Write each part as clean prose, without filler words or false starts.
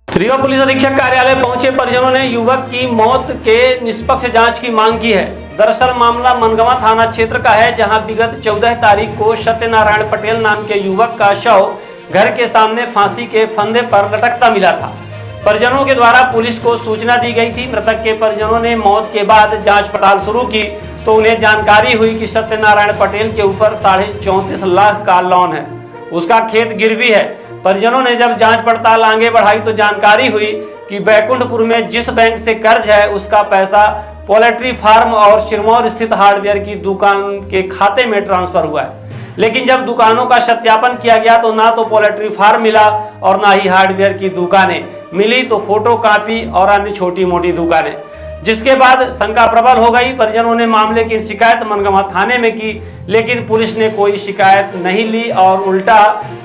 Rewa police अधीक्षक कार्यालय पहुंचे परिजनों ने युवक की मौत के निष्पक्ष जांच की मांग की है। दरअसल मामला मनगवा थाना क्षेत्र का है, जहां विगत 14 तारीख को सत्यनारायण पटेल नाम के युवक का शव घर के सामने फांसी के फंदे पर लटकता मिला था। परिजनों के द्वारा पुलिस को सूचना दी गई थी। मृतक के परिजनों ने मौत के बाद जाँच पड़ताल शुरू की तो उन्हें जानकारी हुई कि सत्यनारायण पटेल के ऊपर 34.5 लाख का लोन है, उसका खेत गिरवी है। परिजनों ने जब जांच पड़ताल आगे बढ़ाई तो जानकारी हुई कि बैकुंठपुर में जिस बैंक से कर्ज है उसका पैसा पोल्ट्री फार्म और सिरमौर स्थित हार्डवेयर की दुकान के खाते में ट्रांसफर हुआ है। लेकिन जब दुकानों का सत्यापन किया गया तो ना तो पोल्ट्री फार्म मिला और ना ही हार्डवेयर की दुकानें मिली, तो फोटो कॉपी और अन्य छोटी मोटी दुकानें, जिसके बाद शंका प्रबल हो गई। परिजनों ने मामले की शिकायत मनगवा थाने में की, लेकिन पुलिस ने कोई शिकायत नहीं ली और उल्टा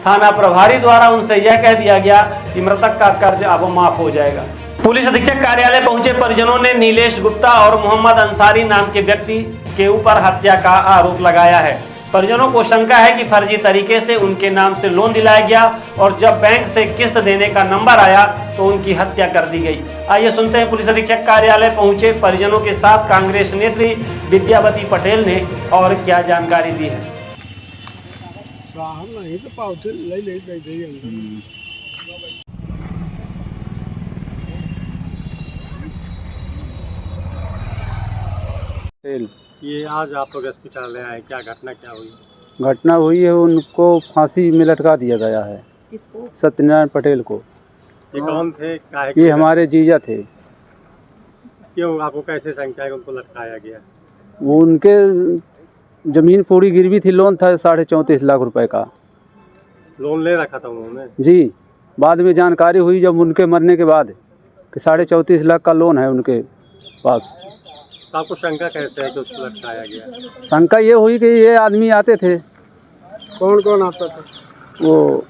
थाना प्रभारी द्वारा उनसे यह कह दिया गया कि मृतक का कर्ज अब माफ हो जाएगा। पुलिस अधीक्षक कार्यालय पहुंचे परिजनों ने नीलेश गुप्ता और मोहम्मद अंसारी नाम के व्यक्ति के ऊपर हत्या का आरोप लगाया है। परिजनों को शंका है कि फर्जी तरीके से उनके नाम से लोन दिलाया गया और जब बैंक से किस्त देने का नंबर आया तो उनकी हत्या कर दी गई। आइए सुनते हैं पुलिस अधीक्षक कार्यालय पहुंचे परिजनों के साथ कांग्रेस नेत्री विद्यावती पटेल ने और क्या जानकारी दी है। ये आज आप लोग अस्पताल ले आए, क्या घटना क्या हुई? घटना हुई है, उनको फांसी में लटका दिया गया है। किसको? सत्यनारायण पटेल को। ये कौन थे? काहे ये हमारे जीजा थे। क्यों आपको कैसे शंका है उनको लटकाया गया? वो उनके जमीन पूरी गिरवी थी, लोन था 34.5 लाख रुपए का। लोन ले रखा था उन्होंने? जी, बाद में जानकारी हुई जब उनके मरने के बाद कि 34.5 लाख का लोन है उनके पास। तो आपको शंका कैसे है कि उसको लटकाया गया? शंका ये हुई कि ये आदमी आते थे। कौन कौन आता था? वो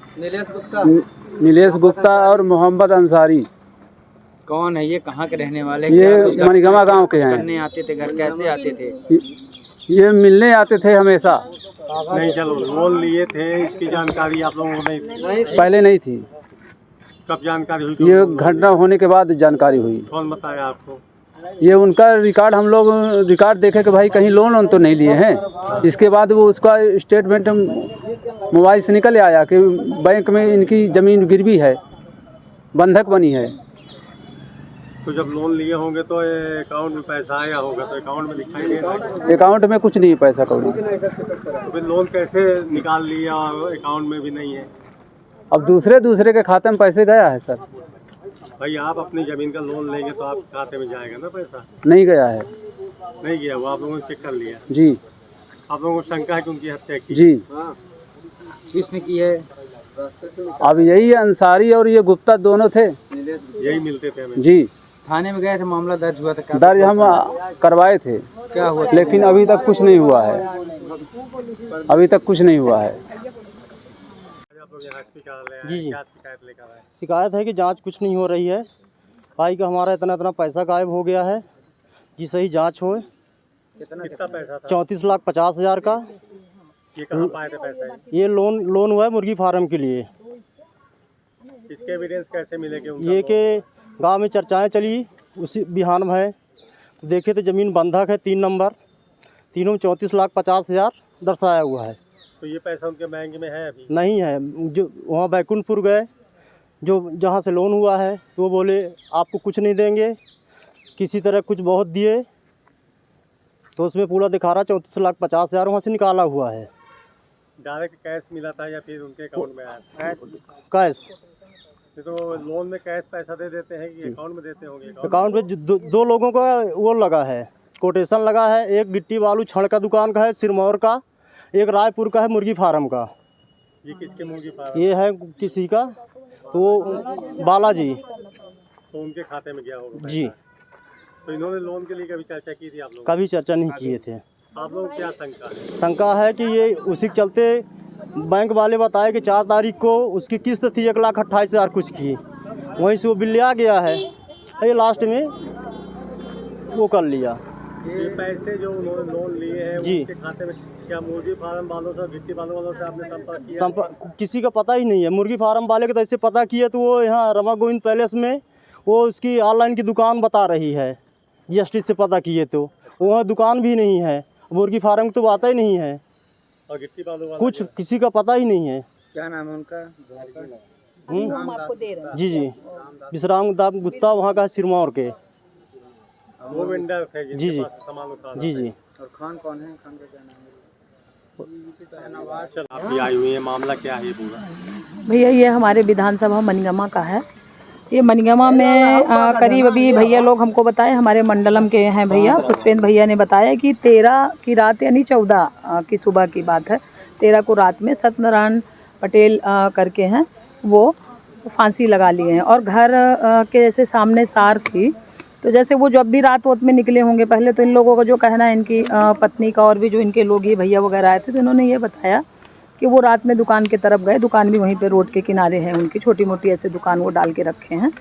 नीलेश गुप्ता और मोहम्मद अंसारी। कौन है ये? कहाँ के रहने वाले? ये मनगवा गांव के हैं। करने आते थे घर? कैसे आते थे? ये मिलने आते थे हमेशा। नहीं, चलो लोन लिए थे, इसकी जानकारी आप लोगों को नहीं? पहले नहीं थी। कब जानकारी हुई? ये घटना होने के बाद जानकारी हुई। कौन बताया आपको? ये उनका रिकॉर्ड, हम लोग रिकॉर्ड देखे कि भाई कहीं लोन तो नहीं लिए हैं। इसके बाद वो उसका स्टेटमेंट मोबाइल से निकल आया कि बैंक में इनकी ज़मीन गिरवी है, बंधक बनी है। तो जब लोन लिए होंगे तो अकाउंट में पैसा आया होगा, तो अकाउंट में दिखाई दे रहा है? अकाउंट में कुछ नहीं, पैसा कौड़ी। तो फिर लोन कैसे निकाल लिया और अकाउंट में भी नहीं है? अब दूसरे के खाते में पैसे गया है सर। भाई आप अपनी ज़मीन का लोन लेंगे तो आपके खाते में जाएगा ना पैसा? नहीं गया है। नहीं गया, वो आप लोगों ने चेक कर लिया? जी। आप लोगों को शंका है कि उनकी हत्या की? जी। किसने की है? अब यही अंसारी और ये गुप्ता दोनों थे, यही मिलते थे हमें? जी। थाने में गए थे, मामला दर्ज हुआ था? दर्ज हम करवाए थे। क्या हुआ? लेकिन अभी तक कुछ नहीं हुआ है। अभी तक कुछ नहीं हुआ है। जी क्या शिकायत लेकर आए? शिकायत है कि जांच कुछ नहीं हो रही है। भाई का हमारा इतना पैसा गायब हो गया है, जी सही जांच हो। कितना पैसा था? 34,50,000 का। ये कहाँ पाए थे पैसा? ये लोन हुआ है मुर्गी फार्म के लिए। इसके एविडेंस कैसे मिले कि उनका ये कि गांव में चर्चाएं चली, उसी बिहान में है तो देखे तो ज़मीन बंधक है 3 नंबर, तीनों में 34,50,000 दर्शाया हुआ है। तो ये पैसा उनके बैंक में है अभी? नहीं है। जो वहाँ बैकुंठपुर गए, जो जहाँ से लोन हुआ है, तो वो बोले आपको कुछ नहीं देंगे, किसी तरह कुछ बहुत दिए, तो उसमें पूरा दिखा रहा 34,50,000 वहाँ से निकाला हुआ है। डायरेक्ट कैश मिला था या फिर उनके अकाउंट में आया? कैश। तो लोन में कैश पैसा दे देते हैं कि अकाउंट में देते होंगे? अकाउंट में दो लोगों का वो लगा है, कोटेशन लगा है। एक गिट्टी बालू छड़ का दुकान का है सिरमौर का, एक रायपुर का है मुर्गी फार्म का। ये किसके मुर्गी फार्म? ये है किसी का, तो वो बालाजी। तो उनके खाते में गया होगा जी। तो इन्होंने लोन के लिए कभी चर्चा की थी आप लोग? कभी चर्चा नहीं किए थे। आप लोग क्या शंका है? शंका है कि ये उसी के चलते बैंक वाले बताए कि 4 तारीख को उसकी किस्त थी 1,28,000 कुछ की, वहीं से वो बिल आ गया है, ये लास्ट में वो कर लिया। ये पैसे जो उन्होंने लोन लिए हैं जी। उनके खाते में क्या मुर्गी फार्म वालों से, गिट्टी वालों से आपने संपर्क किया? किसी का पता ही नहीं है। मुर्गी फार्म वाले के तो ऐसे पता किया तो वो यहाँ रमा गोविंद पैलेस में वो उसकी ऑनलाइन की दुकान बता रही है। जीएसटी से पता किए तो वहाँ दुकान भी नहीं है, मुर्गी फार्म की तो बात ही नहीं है। और गिट्टी वालों कुछ किसी का पता ही नहीं है। क्या नाम है उनका? जी जी, विश्राम दाम गुप्ता वहाँ का सिरमौर के। वो वेंडर थे जी जिनके जी पास सामान उठाना जी जी। और खान कौन है? खान का क्या नाम है? चल आप भी आई हुई है, मामला क्या है ये पूरा? भैया ये हमारे विधानसभा मनगमा का है। ये मनगमा में करीब अभी भैया लोग हमको बताए, हमारे मंडलम के हैं भैया, पुष्पेंद्र भैया ने बताया कि 13 की रात यानी 14 की सुबह की बात है। 13 को रात में सत्यनारायण पटेल करके हैं, वो फांसी लगा लिए हैं। और घर के जैसे सामने सार थी, तो जैसे वो जब भी रात वोत में निकले होंगे, पहले तो इन लोगों का जो कहना है, इनकी पत्नी का और भी जो इनके लोग ये भैया वगैरह आए थे, तो इन्होंने ये बताया कि वो रात में दुकान की तरफ गए। दुकान भी वहीं पे रोड के किनारे है उनकी, छोटी मोटी ऐसे दुकान वो डाल के रखे हैं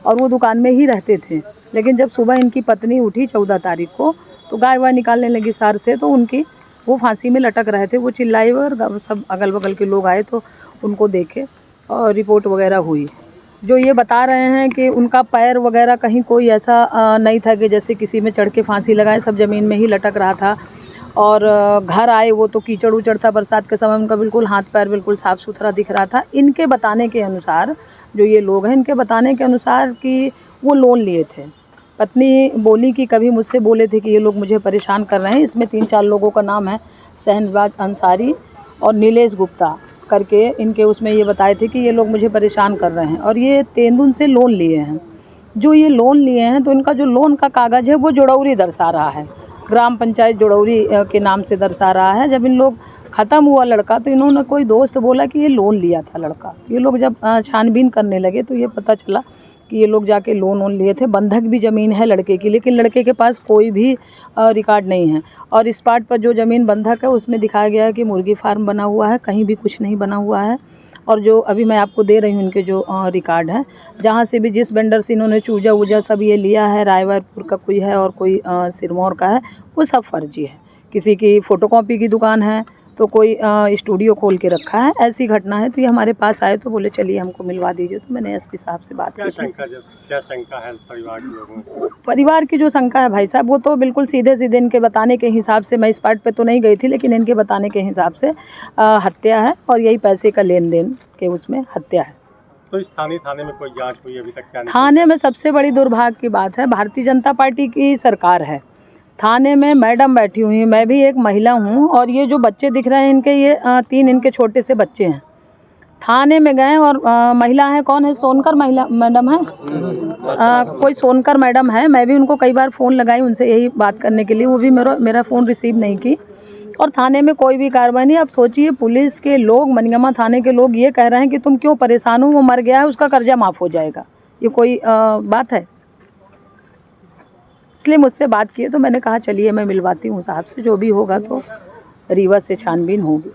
और वो दुकान में ही रहते थे। लेकिन जब सुबह इनकी पत्नी उठी 14 तारीख को, तो गाय वाय निकालने लगी सार से, तो उनकी वो फांसी में लटक रहे थे। वो चिल्लाई और सब अगल बगल के लोग आए तो उनको देखे और रिपोर्ट वगैरह हुई। जो ये बता रहे हैं कि उनका पैर वगैरह कहीं कोई ऐसा नहीं था कि जैसे किसी में चढ़ के फांसी लगाए, सब ज़मीन में ही लटक रहा था। और घर आए वो तो कीचड़ उचड़ था, बरसात के समय उनका बिल्कुल हाथ पैर बिल्कुल साफ़ सुथरा दिख रहा था। इनके बताने के अनुसार, जो ये लोग हैं, इनके बताने के अनुसार कि वो लोन लिए थे। पत्नी बोली कि कभी मुझसे बोले थे कि ये लोग मुझे परेशान कर रहे हैं। इसमें 3-4 लोगों का नाम है, शहनवाज अंसारी और नीलेश गुप्ता करके। इनके उसमें ये बताए थे कि ये लोग मुझे परेशान कर रहे हैं और ये तेंदुन से लोन लिए हैं। जो ये लोन लिए हैं तो इनका जो लोन का कागज़ है वो जोड़ौरी दर्शा रहा है, ग्राम पंचायत जोड़ौरी के नाम से दर्शा रहा है। जब इन लोग ख़त्म हुआ लड़का, तो इन्होंने कोई दोस्त बोला कि ये लोन लिया था लड़का। ये लोग जब छानबीन करने लगे तो ये पता चला कि ये लोग जाके लोन लिए थे। बंधक भी ज़मीन है लड़के की, लेकिन लड़के के पास कोई भी रिकॉर्ड नहीं है। और इस पार्ट पर जो ज़मीन बंधक है उसमें दिखाया गया है कि मुर्गी फार्म बना हुआ है, कहीं भी कुछ नहीं बना हुआ है। और जो अभी मैं आपको दे रही हूँ इनके जो रिकॉर्ड हैं, जहाँ से भी जिस वेंडर से इन्होंने चूजा वूजा सब ये लिया है, रायवरपुर का कोई है और कोई सिरमौर का है, वो सब फर्जी है। किसी की फ़ोटोकॉपी की दुकान है तो कोई स्टूडियो खोल के रखा है, ऐसी घटना है। तो ये हमारे पास आए तो बोले चलिए हमको मिलवा दीजिए। तो मैंने एसपी साहब से बात की। क्या शंका है परिवार के लोगों को? परिवार की जो शंका है भाई साहब, वो तो बिल्कुल सीधे सीधे इनके बताने के हिसाब से, मैं इस पार्ट पे तो नहीं गई थी, लेकिन इनके बताने के हिसाब से हत्या है और यही पैसे का लेन देन के उसमें हत्या है। तो इस थाने में कोई जांच हुई अभी तक? क्या थाने में सबसे बड़ी दुर्भाग्य की बात है, भारतीय जनता पार्टी की सरकार है। थाने में मैडम बैठी हुई हैं, मैं भी एक महिला हूं, और ये जो बच्चे दिख रहे हैं इनके, ये 3 इनके छोटे से बच्चे हैं। थाने में गए और महिला है, कौन है, सोनकर महिला मैडम है, कोई सोनकर मैडम है। मैं भी उनको कई बार फ़ोन लगाई उनसे यही बात करने के लिए, वो भी मेरा फ़ोन रिसीव नहीं की। और थाने में कोई भी कार्रवाई नहीं। अब सोचिए, पुलिस के लोग, मनगमा थाने के लोग ये कह रहे हैं कि तुम क्यों परेशान हो, वो मर गया है, उसका कर्जा माफ़ हो जाएगा। ये कोई बात है? इसलिए मुझसे बात किए तो मैंने कहा चलिए मैं मिलवाती हूँ साहब से, जो भी होगा तो रीवा से छानबीन होगी।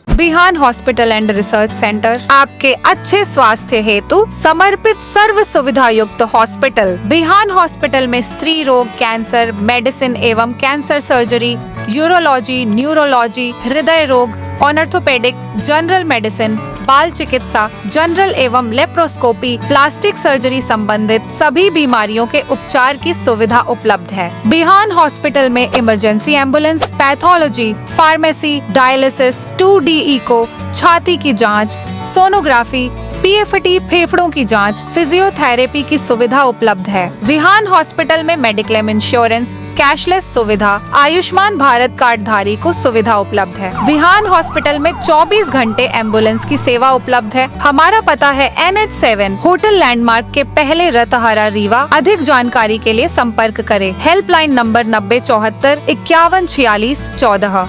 बिहान हॉस्पिटल एंड रिसर्च सेंटर आपके अच्छे स्वास्थ्य हेतु समर्पित सर्व सुविधा युक्त हॉस्पिटल। बिहान हॉस्पिटल में स्त्री रोग, कैंसर, मेडिसिन एवं कैंसर सर्जरी, यूरोलॉजी, न्यूरोलॉजी, हृदय रोग, ऑर्थोपेडिक, जनरल मेडिसिन, बाल चिकित्सा, जनरल एवं लेप्रोस्कोपी, प्लास्टिक सर्जरी संबंधित सभी बीमारियों के उपचार की सुविधा उपलब्ध है। बिहान हॉस्पिटल में emergency ambulance, pathology, pharmacy, dialysis, 2D echo, छाती की जांच, सोनोग्राफी, PFT फेफड़ों की जांच, फिजियोथेरेपी की सुविधा उपलब्ध है। विहान हॉस्पिटल में मेडिक्लेम इंश्योरेंस, कैशलेस सुविधा, आयुष्मान भारत कार्ड धारी को सुविधा उपलब्ध है। विहान हॉस्पिटल में 24 घंटे एम्बुलेंस की सेवा उपलब्ध है। हमारा पता है NH7 होटल लैंडमार्क के पहले रतहरा, रीवा। अधिक जानकारी के लिए संपर्क करें। Helpline number 9074 5146 14।